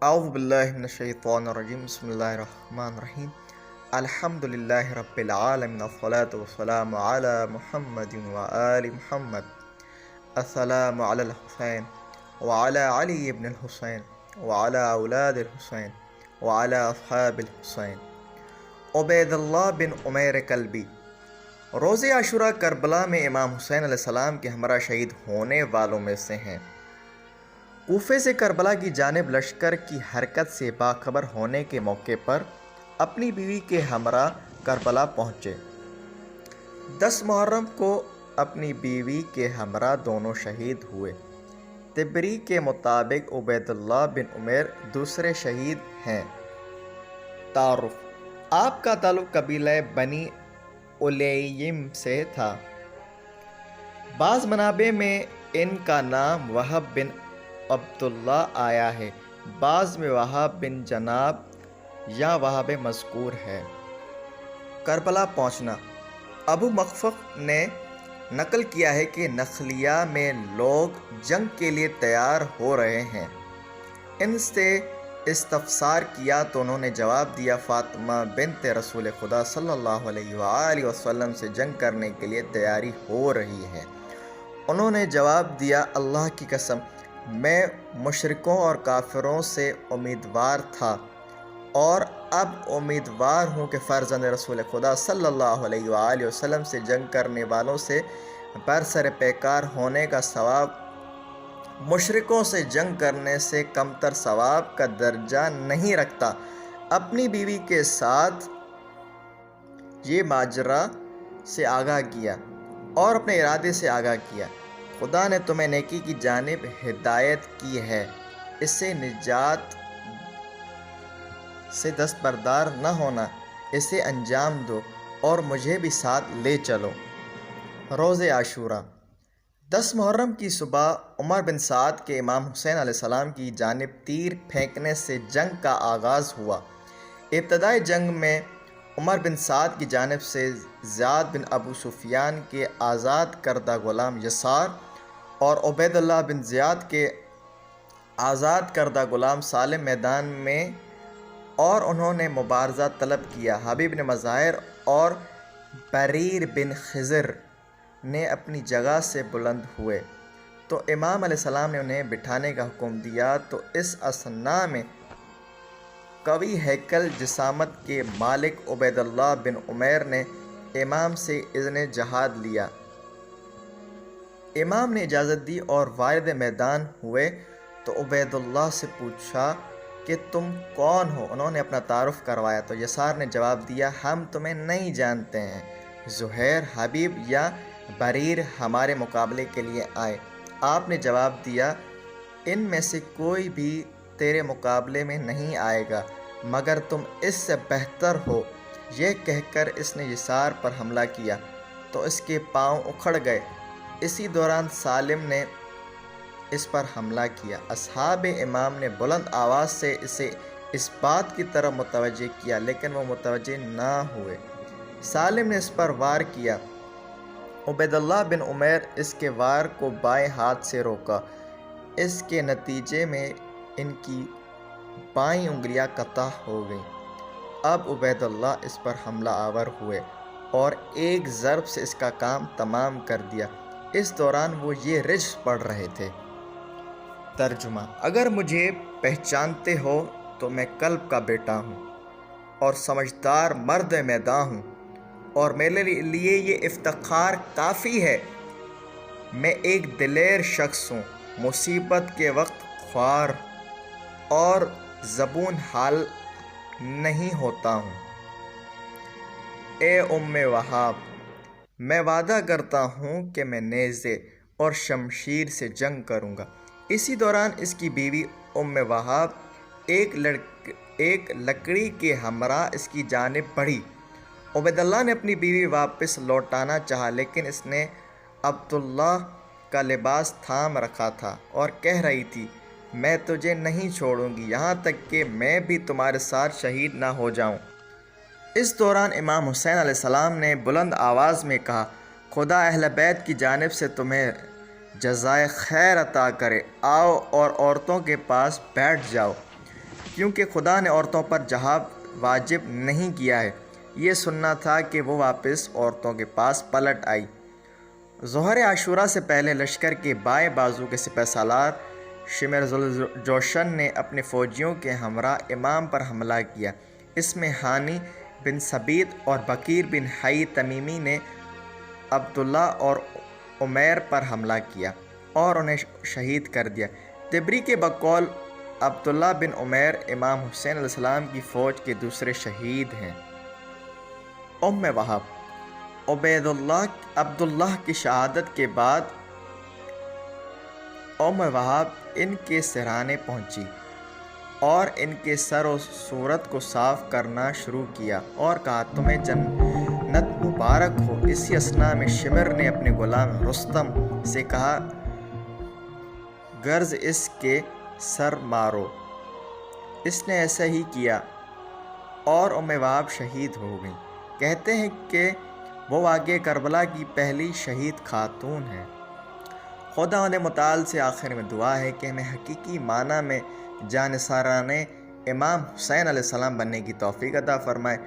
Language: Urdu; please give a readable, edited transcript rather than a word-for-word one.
اعوذ باللہ من الشیطان الرجیم بسم اللہ الرحمن الرحیم الحمدللہ رب العالمین الصلاة والسلام علی محمد وآل محمد السلام علی الحسین وعلی علی ابن الحسین وعلی اولاد الحسین وعلی اصحاب الحسین۔ عبید اللہ بن عمیر کلبی روز عاشوراء کربلا میں امام حسین علیہ السلام کے ہمراہ شہید ہونے والوں میں سے ہیں۔ کوفے سے کربلا کی جانب لشکر کی حرکت سے باخبر ہونے کے موقع پر اپنی بیوی کے ہمراہ کربلا پہنچے۔ 10 محرم کو اپنی بیوی کے ہمراہ دونوں شہید ہوئے۔ تبری کے مطابق عبید اللہ بن عمیر دوسرے شہید ہیں۔ تعارف: آپ کا تعلق قبیلہ بنی اُلَیِّم سے تھا۔ بعض منابع میں ان کا نام وہب بن عبداللہ آیا ہے، بعض میں وہب بن جناب یا وہب مذکور ہے۔ کربلا پہنچنا: ابو مخفف نے نقل کیا ہے کہ نخلیہ میں لوگ جنگ کے لیے تیار ہو رہے ہیں۔ ان سے استفسار کیا تو انہوں نے جواب دیا، فاطمہ بنت رسول خدا صلی اللہ علیہ وآلہ وسلم سے جنگ کرنے کے لیے تیاری ہو رہی ہے۔ انہوں نے جواب دیا، اللہ کی قسم، میں مشرکوں اور کافروں سے امیدوار تھا اور اب امیدوار ہوں کہ فرزند رسول خدا صلی اللہ علیہ وآلہ وسلم سے جنگ کرنے والوں سے برسر پیکار ہونے کا ثواب مشرکوں سے جنگ کرنے سے کمتر ثواب کا درجہ نہیں رکھتا۔ اپنی بیوی کے ساتھ یہ ماجرا سے آگاہ کیا اور اپنے ارادے سے آگاہ کیا، خدا نے تمہیں نیکی کی جانب ہدایت کی ہے، اس سے نجات سے دستبردار نہ ہونا، اسے انجام دو اور مجھے بھی ساتھ لے چلو۔ روز عاشوراء: 10 محرم کی صبح عمر بن سعد کے امام حسین علیہ السلام کی جانب تیر پھینکنے سے جنگ کا آغاز ہوا۔ ابتدائی جنگ میں عمر بن سعد کی جانب سے زیاد بن ابو سفیان کے آزاد کردہ غلام یسار اور عبید اللہ بن زیاد کے آزاد کردہ غلام سالم میدان میں اور انہوں نے مبارزہ طلب کیا۔ حبیب بن مظاہر اور بریر بن خضر نے اپنی جگہ سے بلند ہوئے تو امام علیہ السلام نے انہیں بٹھانے کا حکم دیا، تو اس اثناء میں قوی ہیکل جسامت کے مالک عبید اللہ بن عمیر نے امام سے اذن جہاد لیا۔ امام نے اجازت دی اور وارد میدان ہوئے تو عبید اللہ سے پوچھا کہ تم کون ہو؟ انہوں نے اپنا تعارف کروایا تو یسار نے جواب دیا، ہم تمہیں نہیں جانتے ہیں، زہیر، حبیب یا بریر ہمارے مقابلے کے لیے آئے۔ آپ نے جواب دیا، ان میں سے کوئی بھی تیرے مقابلے میں نہیں آئے گا مگر تم اس سے بہتر ہو۔ یہ کہہ کر اس نے یسار پر حملہ کیا تو اس کے پاؤں اکھڑ گئے۔ اسی دوران سالم نے اس پر حملہ کیا۔ اصحاب امام نے بلند آواز سے اسے اس بات کی طرف متوجہ کیا لیکن وہ متوجہ نہ ہوئے۔ سالم نے اس پر وار کیا۔ عبید اللہ بن عمیر اس کے وار کو بائیں ہاتھ سے روکا، اس کے نتیجے میں ان کی بائیں انگلیاں قطع ہو گئیں۔ اب عبید اللہ اس پر حملہ آور ہوئے اور ایک ضرب سے اس کا کام تمام کر دیا۔ اس دوران وہ یہ رجز پڑھ رہے تھے۔ ترجمہ: اگر مجھے پہچانتے ہو تو میں کلب کا بیٹا ہوں اور سمجھدار مرد میدان ہوں، اور میرے لیے یہ افتخار کافی ہے، میں ایک دلیر شخص ہوں، مصیبت کے وقت خوار اور زبون حال نہیں ہوتا ہوں۔ اے وہاب، میں وعدہ کرتا ہوں کہ میں نیزے اور شمشیر سے جنگ کروں گا۔ اسی دوران اس کی بیوی وہاب ایک لکڑی کے ہمراہ اس کی جانب بڑھی۔ عبید اللہ نے اپنی بیوی واپس لوٹانا چاہا لیکن اس نے عبداللہ کا لباس تھام رکھا تھا اور کہہ رہی تھی، میں تجھے نہیں چھوڑوں گی یہاں تک کہ میں بھی تمہارے ساتھ شہید نہ ہو جاؤں۔ اس دوران امام حسین علیہ السلام نے بلند آواز میں کہا، خدا اہل بیت کی جانب سے تمہیں جزائے خیر عطا کرے، آؤ اور عورتوں کے پاس بیٹھ جاؤ۔ کیونکہ خدا نے عورتوں پر جہاد واجب نہیں کیا ہے، یہ سننا تھا کہ وہ واپس عورتوں کے پاس پلٹ آئی۔ ظہر عاشوراء سے پہلے لشکر کے بائیں بازو کے سپہ سالار شمر ذوالجوشن نے اپنے فوجیوں کے ہمراہ امام پر حملہ کیا۔ اس میں ہانی بن ثبیت اور بکیر بن حی تمیمی نے عبداللہ اور عمیر پر حملہ کیا اور انہیں شہید کر دیا۔ طبری کے بقول عبداللہ بن عمیر امام حسین علیہ السلام کی فوج کے دوسرے شہید ہیں۔ وہب عبداللہ کی شہادت کے بعد وہب ان کے سرانے پہنچی اور ان کے سر و صورت کو صاف کرنا شروع کیا اور کہا تمہیں جنت مبارک ہو۔ اسی اثناء میں شمر نے اپنے غلام رستم سے کہا غرض اس کے سر مارو۔ اس نے ایسا ہی کیا اور وہب شہید ہو گئیں۔ کہتے ہیں کہ وہ واقعہ کربلا کی پہلی شہید خاتون ہیں۔ خدا متعال سے آخر میں دعا ہے کہ ہمیں حقیقی معنی میں جانثارانِ امام حسین علیہ السلام بننے کی توفیق عطا فرمائے۔